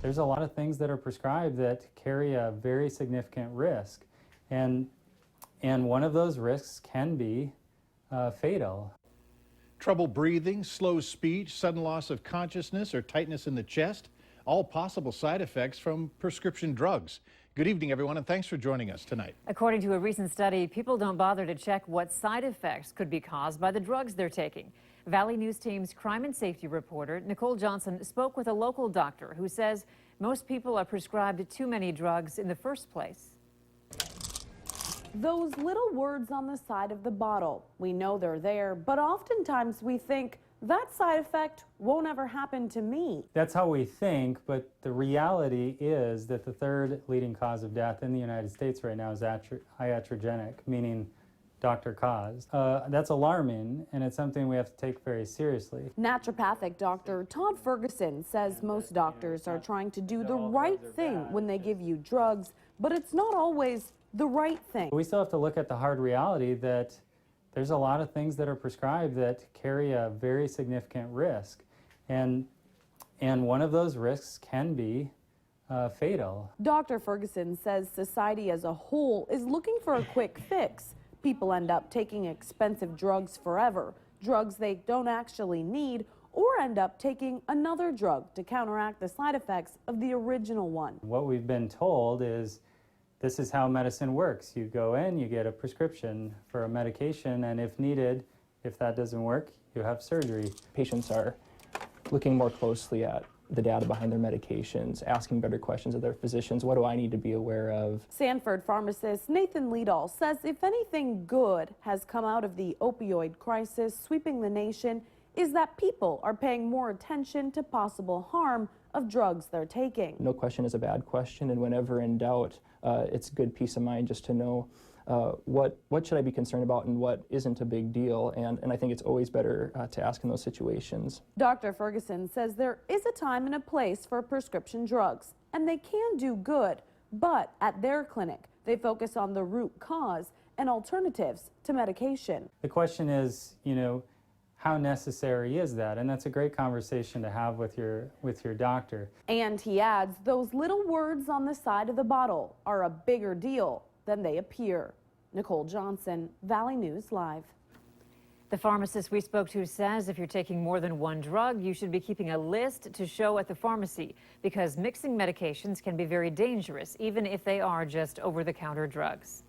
there's a lot of things that are prescribed that carry a very significant risk. And one of those risks can be fatal. Trouble breathing, slow speech, sudden loss of consciousness, or tightness in the chest, all possible side effects from prescription drugs. Good evening, everyone, and thanks for joining us tonight. According to a recent study, people don't bother to check what side effects could be caused by the drugs they're taking. Valley News Team's crime and safety reporter, Nicole Johnson, spoke with a local doctor who says most people are prescribed too many drugs in the first place. Those little words on the side of the bottle, we know they're there, but oftentimes we think that side effect won't ever happen to me. That's how we think, but the reality is that the third leading cause of death in the United States right now is iatrogenic, meaning doctor-caused. That's alarming, and it's something we have to take very seriously. Naturopathic Dr. Todd Ferguson says most doctors are trying to do the right thing when they give you drugs, but it's not always the right thing. We still have to look at the hard reality that there's a lot of things that are prescribed that carry a very significant risk, and one of those risks can be fatal. Dr. Ferguson says society as a whole is looking for a quick fix. People end up taking expensive drugs forever, drugs they don't actually need, or end up taking another drug to counteract the side effects of the original one. What we've been told is this is how medicine works. You go in, you get a prescription for a medication, and if needed, if that doesn't work, you have surgery. Patients are looking more closely at the data behind their medications, asking better questions of their physicians. What do I need to be aware of? Sanford pharmacist Nathan Liedall says if anything good has come out of the opioid crisis sweeping the nation, is that people are paying more attention to possible harm of drugs they're taking. No question is a bad question, and whenever in doubt, it's good peace of mind just to know what should I be concerned about and what isn't a big deal, and I think it's always better to ask in those situations. Dr. Ferguson says there is a time and a place for prescription drugs, and they can do good, but at their clinic, they focus on the root cause and alternatives to medication. The question is, how necessary is that? And that's a great conversation to have with your doctor. And he adds, those little words on the side of the bottle are a bigger deal than they appear. Nicole Johnson, Valley News Live. The pharmacist we spoke to says if you're taking more than one drug, you should be keeping a list to show at the pharmacy because mixing medications can be very dangerous, even if they are just over-the-counter drugs.